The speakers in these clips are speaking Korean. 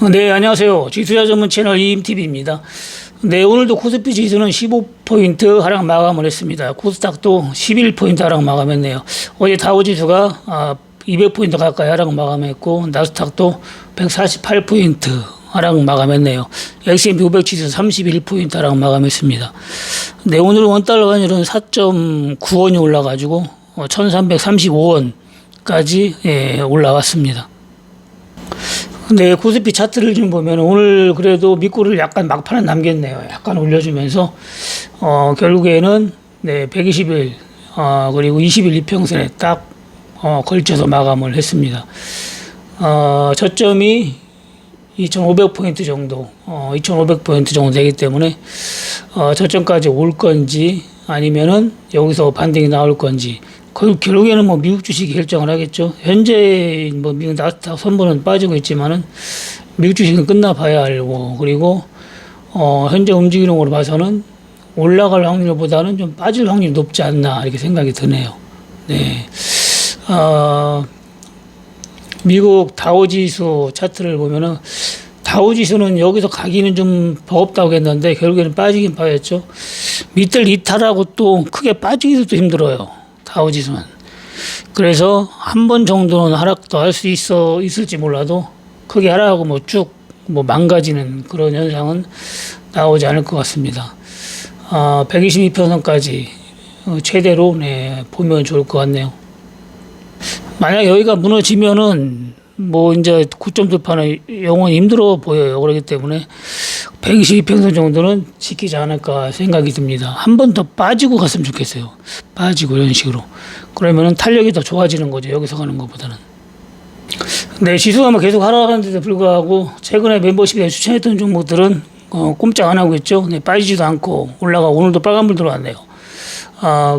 네, 안녕하세요. 지수자 전문 채널 이임TV입니다. 네, 오늘도 코스피 지수는 15포인트 하락 마감을 했습니다. 코스닥도 11포인트 하락 마감했네요. 어제 다우지수가 200포인트 가까이 하락 마감했고, 나스닥도 148포인트 하락 마감했네요. S&P 500 지수 31포인트 하락 마감했습니다. 네, 오늘 원달러 환율은 4.9원이 올라가지고 1335원까지 올라왔습니다. 네, 코스피 차트를 좀 보면 오늘 그래도 밑구를 약간 막판에 남겼네요. 약간 올려주면서 결국에는 네, 120일 그리고 20일 이평선에 딱 걸쳐서 마감을 했습니다. 저점이 2,500포인트 정도, 2,500포인트 정도 되기 때문에 저점까지 올 건지 아니면은 여기서 반등이 나올 건지 결국에는 뭐 미국 주식이 결정을 하겠죠. 현재 뭐 미국 나스닥 선물은 빠지고 있지만은 미국 주식은 끝나봐야 알고, 그리고 현재 움직이는 걸로 봐서는 올라갈 확률보다는 좀 빠질 확률이 높지 않나 이렇게 생각이 드네요. 네. 미국 다우지수 차트를 보면은 다우지수는 여기서 가기는 좀 버겁다고 했는데 결국에는 빠지긴 빠졌죠. 밑을 이탈하고 또 크게 빠지기도 힘들어요. 다우지수는. 그래서 한 번 정도는 하락도 할 수 있을지 몰라도 크게 하락하고 뭐 쭉 망가지는 그런 현상은 나오지 않을 것 같습니다. 122편선까지 최대로 보면 좋을 것 같네요. 만약 여기가 무너지면은 뭐 이제 9점 돌파는 영원히 힘들어 보여요. 그렇기 때문에 122평선 정도는 지키지 않을까 생각이 듭니다. 한 번 더 빠지고 갔으면 좋겠어요. 빠지고 이런 식으로. 그러면은 탄력이 더 좋아지는 거죠. 여기서 가는 것보다는. 네, 지수가 뭐 계속 하락하는데도 불구하고 최근에 멤버십에 추천했던 종목들은 꼼짝 안 하고 있죠. 네, 빠지지도 않고 올라가고 오늘도 빨간불 들어왔네요.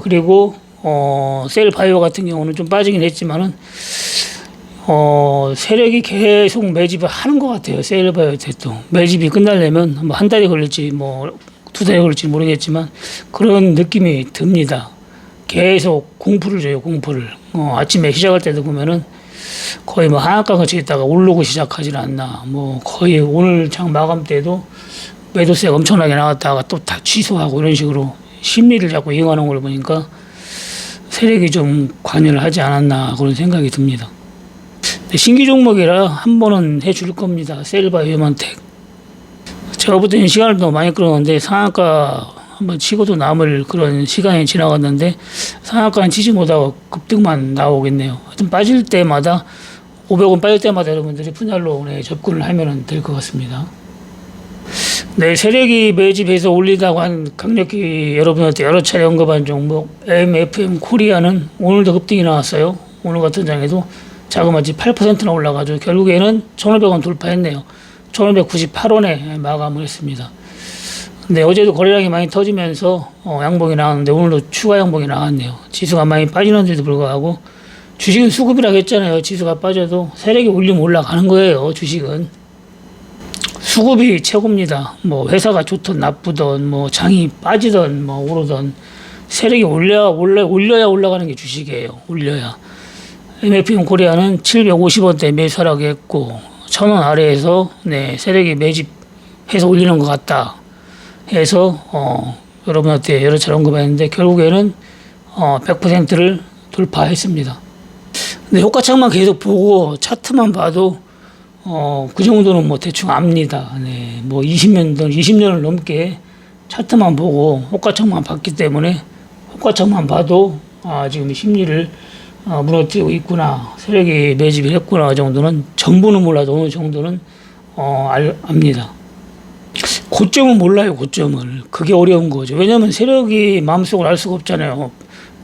그리고 셀바이오 같은 경우는 좀 빠지긴 했지만은 세력이 계속 매집을 하는 것 같아요. 셀바이오텍도 매집이 끝나려면 뭐 한 달이 걸릴지 뭐 두 달이 걸릴지 모르겠지만 그런 느낌이 듭니다. 계속 공포를 줘요. 공포를. 아침에 시작할 때도 보면은 거의 뭐 하한가 거치 있다가 오르고 시작하질 않나. 뭐 거의 오늘 장 마감 때도 매도세가 엄청나게 나왔다가 또 다 취소하고 이런 식으로 심리를 자꾸 이용하는 걸 보니까 세력이 좀 관여를 하지 않았나 그런 생각이 듭니다. 신규 종목이라 한 번은 해줄 겁니다. 셀바이오텍. 제가 볼 때는 시간을 너무 많이 끌었는데 상한가 한번 치고도 남을 그런 시간이 지나갔는데 상한가는 치지 못하고 급등만 나오겠네요. 하여튼 빠질 때마다 500원 빠질 때마다 여러분들이 분할로 접근을 하면 될 것 같습니다. 네, 세력이 매집해서 올리다고 한 강력히 여러분한테 여러 차례 언급한 종목 MFM 코리아는 오늘도 급등이 나왔어요. 오늘 같은 장에도 자그마치 8%나 올라가죠. 결국에는 1,500원 돌파했네요. 1,598원에 마감을 했습니다. 네, 어제도 거래량이 많이 터지면서 양봉이 나왔는데 오늘도 추가 양봉이 나왔네요. 지수가 많이 빠지는데도 불구하고 주식은 수급이라고 했잖아요. 지수가 빠져도 세력이 올리면 올라가는 거예요. 주식은 수급이 최고입니다. 뭐 회사가 좋든 나쁘든 뭐 장이 빠지든 뭐 오르든 세력이 올려야 올라가는 게 주식이에요. 올려야. MFM 코리아는 750원대 매수하라고 했고 1,000원 아래에서 세력이 매집해서 올리는 것 같다 해서 여러분한테 여러 차례 언급했는데 결국에는 100%를 돌파했습니다. 근데 효과창만 계속 보고 차트만 봐도 그 정도는 뭐 대충 압니다. 네, 뭐 20년을 넘게 차트만 보고 효과창만 봤기 때문에 효과창만 봐도 지금 심리를 무너뜨리고 있구나, 세력이 매집을 했구나 정도는, 전부는 몰라도 어느 정도는 압니다. 고점은 몰라요. 고점을. 그게 어려운 거죠. 왜냐하면 세력이 마음속으로 알 수가 없잖아요.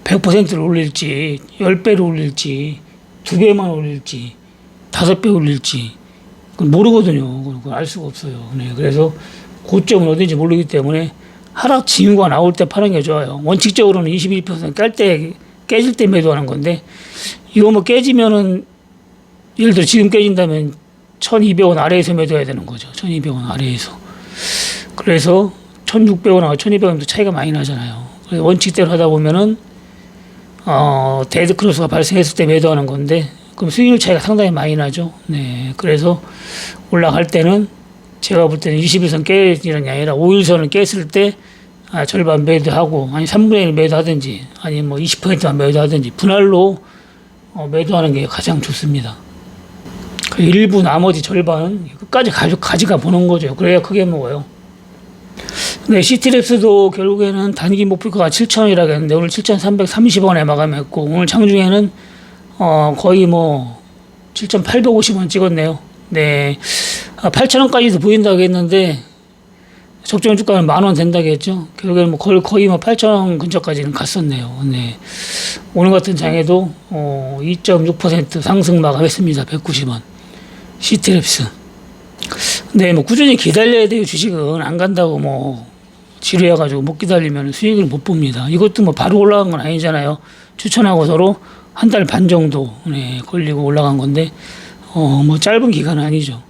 100%를 올릴지 10배를 올릴지 2배만 올릴지 5배 올릴지 그건 모르거든요. 그걸 알 수가 없어요. 네, 그래서 고점은 어딘지 모르기 때문에 하락 징후가 나올 때 파는 게 좋아요. 원칙적으로는 21% 깨질 때 매도하는 건데, 이거 뭐 깨지면은, 예를 들어 지금 깨진다면 1,200원 아래에서 매도해야 되는 거죠. 1,200원 아래에서. 그래서 1,600원하고 1,200원도 차이가 많이 나잖아요. 원칙대로 하다 보면은, 데드 크로스가 발생했을 때 매도하는 건데, 그럼 수익률 차이가 상당히 많이 나죠. 네. 그래서 올라갈 때는 제가 볼 때는 21선 깨지는 게 아니라 5일선을 깼을 때 절반 매도하고 아니 3분의 1 매도하든지 아니 뭐 20%만 매도하든지 분할로 매도하는 게 가장 좋습니다. 그 일부 나머지 절반은 끝까지 가져가 보는 거죠. 그래야 크게 먹어요. 네, 시티랩스도 결국에는 단기 목표가가 7,000원이라고 했는데 오늘 7,330원에 마감했고 오늘 장중에는 거의 뭐 7,850원 찍었네요. 네, 8,000원까지도 보인다고 했는데 적정 주가는 10,000원 된다고 했죠. 결국에는 뭐 거의 뭐 8,000원 근처까지는 갔었네요. 네, 오늘 같은 장에도 2.6% 상승 마감했습니다. 190원. 시티랩스. 네, 뭐 꾸준히 기다려야 돼요. 주식은 안 간다고 뭐 지루해가지고 못 기다리면 수익을 못 봅니다. 이것도 뭐 바로 올라간 건 아니잖아요. 추천하고 서로 한 달 반 정도 걸리고 올라간 건데 뭐 짧은 기간은 아니죠.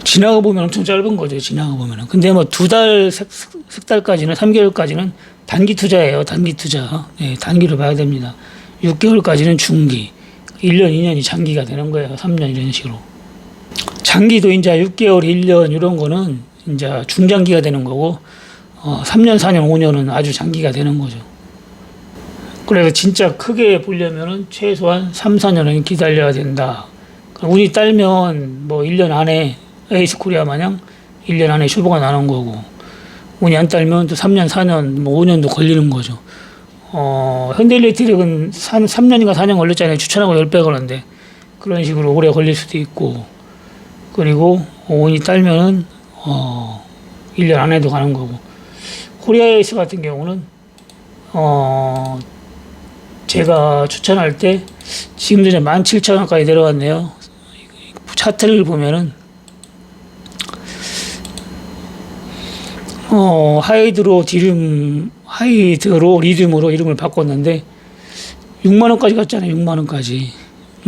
지나가 보면 엄청 짧은 거죠. 지나가 보면은. 근데 뭐 2달, 석 달까지는 3개월까지는 단기 투자예요. 단기 투자. 네, 단기로 봐야 됩니다. 6개월까지는 중기, 1년, 2년이 장기가 되는 거예요. 3년 이런 식으로. 장기도 이제 6개월, 1년 이런 거는 이제 중장기가 되는 거고 3년, 4년, 5년은 아주 장기가 되는 거죠. 그래서 진짜 크게 보려면은 최소한 3, 4년은 기다려야 된다. 운이 딸면 뭐 1년 안에 에이스코리아 마냥 1년 안에 쇼부가 나는 거고 운이 안 딸면 또 3년, 4년, 뭐 5년도 걸리는 거죠. 현대일렉트릭은 3년인가 4년 걸렸잖아요. 추천하고 10배 걸었는데 그런 식으로 오래 걸릴 수도 있고 그리고 운이 딸면은 1년 안에도 가는 거고 코리아에이스 같은 경우는 제가 추천할 때 지금도 이제 17,000원까지 내려왔네요. 차트를 보면은 하이드로 리튬으로 이름을 바꿨는데 6만 원까지 갔잖아요. 6만 원까지.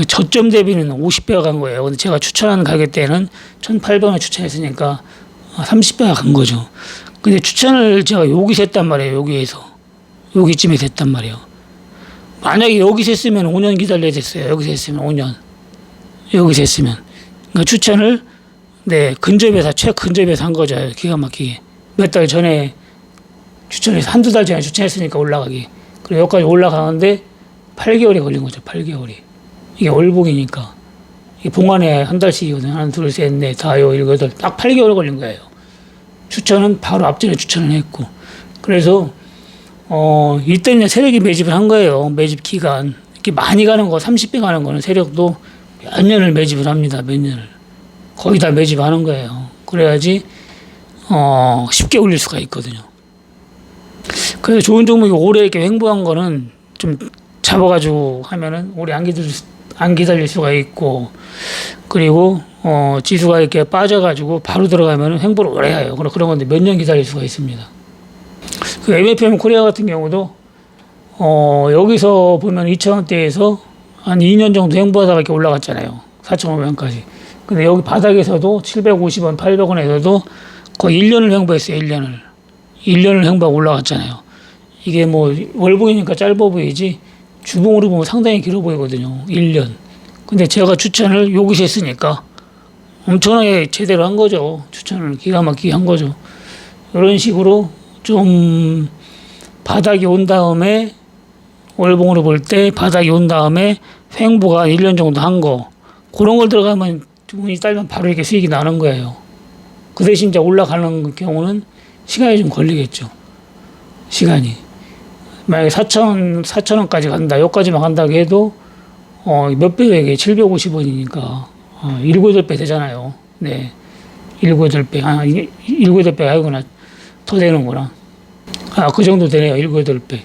저점 대비는 50배가 간 거예요. 근데 제가 추천한 가격 때는 1,800원 추천했으니까 30배가 간 거죠. 근데 추천을 제가 여기서 했단 말이에요. 여기쯤에서 했단 말이에요. 만약에 여기서 했으면 5년 기다려야 됐어요. 여기서 했으면 5년. 여기서 했으면. 그러니까 추천을 근접에서 최근접에서 한 거죠. 기가 막히게. 몇 달 전에 추천해서 한두 달 전에 추천했으니까 올라가기. 그리고 여기까지 올라가는데 8개월이 걸린 거죠. 8개월이. 이게 월봉이니까. 이게 봉안에 한 달씩이거든요. 하나, 둘, 셋, 넷, 다, 요, 일곱, 여덟. 딱 8개월 걸린 거예요. 추천은 바로 앞전에 추천을 했고. 그래서, 이때는 세력이 매집을 한 거예요. 매집 기간. 이렇게 많이 가는 거, 30배 가는 거는 세력도 몇 년을 매집을 합니다. 몇 년을. 거의 다 매집하는 거예요. 그래야지, 쉽게 올릴 수가 있거든요. 그래서 좋은 종목이 오래 이렇게 횡보한 거는 좀 잡아가지고 하면은 오래 안 기다릴 수가 있고, 그리고, 지수가 이렇게 빠져가지고 바로 들어가면은 횡보를 오래 해요. 그런 건데 몇 년 기다릴 수가 있습니다. 그 MFM 코리아 같은 경우도, 여기서 보면 2,000원대에서 한 2년 정도 횡보하다가 이렇게 올라갔잖아요. 4,500원까지. 근데 여기 바닥에서도 750원, 800원에서도 거의 1년을 횡보했어요. 1년을 횡보하고 올라갔잖아요. 이게 뭐 월봉이니까 짧아 보이지 주봉으로 보면 상당히 길어 보이거든요. 1년. 근데 제가 추천을 여기서 했으니까 엄청나게 제대로 한 거죠. 추천을 기가 막히게 한 거죠. 이런 식으로 좀 바닥이 온 다음에 월봉으로 볼 때 바닥이 온 다음에 횡보가 1년 정도 한 거 그런 걸 들어가면 주문이 딸면 바로 이렇게 수익이 나는 거예요. 그 대신 이제 올라가는 경우는 시간이 좀 걸리겠죠. 시간이. 만약에 4,000원까지 간다, 여기까지만 간다고 해도, 몇 배에 750원이니까, 7, 8배 되잖아요. 네. 7, 8배. 7, 8배 아니구나. 더 되는구나. 그 정도 되네요. 7, 8배.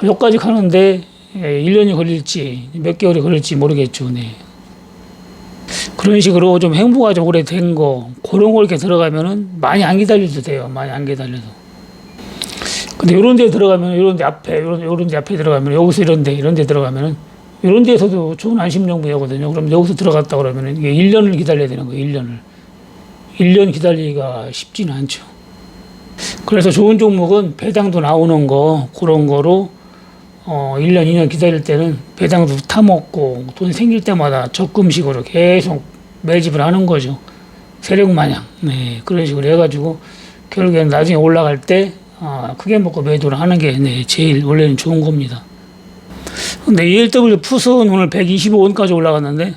여기까지 가는데, 1년이 걸릴지, 몇 개월이 걸릴지 모르겠죠. 네. 그런 식으로 좀 횡보가 좀 오래된 거, 그런 거 이렇게 들어가면은 많이 안 기다려도 돼요. 많이 안 기다려도. 근데 요런 데 들어가면, 요런 데 앞에 들어가면, 여기서 이런 데 들어가면은, 요런 데에서도 좋은 안심 정보거든요. 그럼 여기서 들어갔다 그러면은 이게 1년을 기다려야 되는 거예요. 1년을. 1년 기다리기가 쉽지는 않죠. 그래서 좋은 종목은 배당도 나오는 거, 그런 거로, 1년, 2년 기다릴 때는 배당도 타먹고 돈 생길 때마다 적금식으로 계속 매집을 하는 거죠. 세력 마냥. 네, 그런 식으로 해가지고 결국에는 나중에 올라갈 때 크게 먹고 매도를 하는 게 제일 원래는 좋은 겁니다. 근데 ELW 풋은 오늘 125원까지 올라갔는데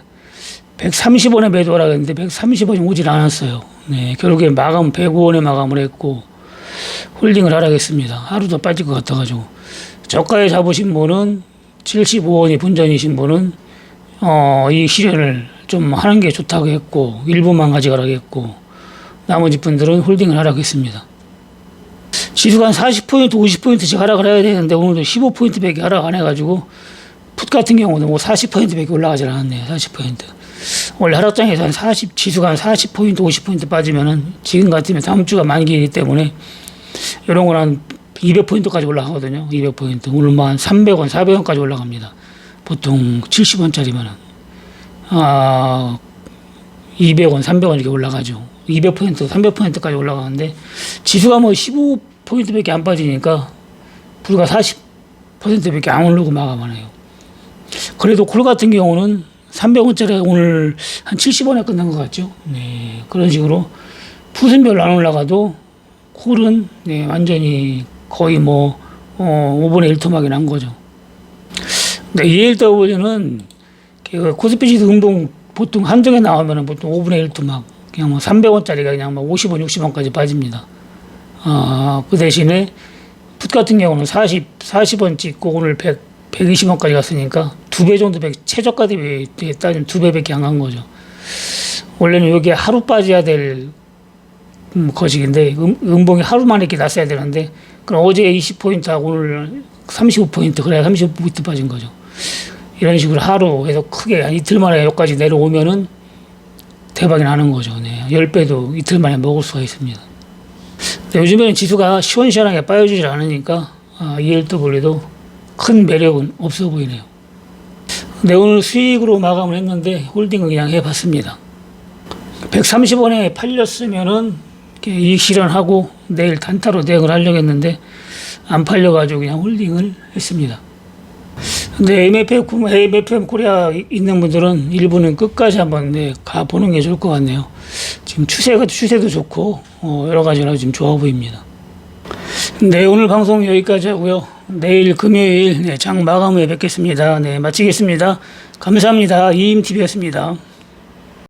130원에 매도하라 했는데 130원이 오질 않았어요. 네, 결국에 마감 105원에 마감을 했고 홀딩을 하라겠습니다. 하루 더 빠질 것 같아가지고 저가에 잡으신 분은 75원이 분전이신 분은 이 실현을 좀 하는 게 좋다고 했고 일부만 가져가라고 했고 나머지 분들은 홀딩을 하라고 했습니다. 지수가 한 40포인트, 50포인트씩 하락을 해야 되는데 오늘도 15포인트밖에 하락 안 해가지고 풋 같은 경우는 뭐 40포인트밖에 올라가질 않았네요. 40포인트. 원래 하락장에서 한 40, 지수가 한 40포인트, 50포인트 빠지면은 지금 같으면 다음 주가 만기이기 때문에 이런 건 한 200포인트까지 올라가거든요. 200포인트. 오늘 뭐 한 300원, 400원까지 올라갑니다. 보통 70원짜리면은. 200원, 300원 이렇게 올라가죠. 200포인트, 300포인트까지 올라가는데 지수가 뭐 15포인트밖에 안 빠지니까 불과 40%밖에 안 오르고 마감하네요. 그래도 콜 같은 경우는 300원짜리 오늘 한 70원에 끝난 것 같죠. 네, 그런 식으로 풋은 별로 안 올라가도 콜은 완전히 거의 뭐 5분의 1 토막이 난 거죠. 근데 ELW는 코스피 지수 운동 보통 한정에 나오면 보통 5분의 1 토막 그냥 뭐 300원짜리가 그냥 뭐 50원, 60원까지 빠집니다. 그 대신에 풋 같은 경우는 40원 찍고 오늘 120원까지 갔으니까 2배 정도 최저가 대비 따지면 2배밖에 안 간 거죠. 원래는 여기 하루 빠져야 될 거식인데 음봉이 하루만 이렇게 났어야 되는데 그럼 어제 20포인트하고 오늘 35포인트 그래야 35포인트 빠진 거죠. 이런 식으로 하루 해서 크게 한 이틀 만에 여기까지 내려오면은 대박이 나는 거죠. 네. 10배도 이틀 만에 먹을 수가 있습니다. 요즘에는 지수가 시원시원하게 빠져주질 않으니까 ELW도 큰 매력은 없어 보이네요. 근데 오늘 수익으로 마감을 했는데 홀딩을 그냥 해봤습니다. 130원에 팔렸으면은 이익 실현하고 내일 단타로 대응을 하려고 했는데 안 팔려가지고 그냥 홀딩을 했습니다. 근데 MFM 코리아 있는 분들은 일부는 끝까지 한번 가보는 게 좋을 것 같네요. 지금 추세도 좋고 여러 가지로 지금 좋아 보입니다. 네, 오늘 방송 여기까지 하고요. 내일 금요일 장 마감 후에 뵙겠습니다. 네, 마치겠습니다. 감사합니다. 이임TV였습니다.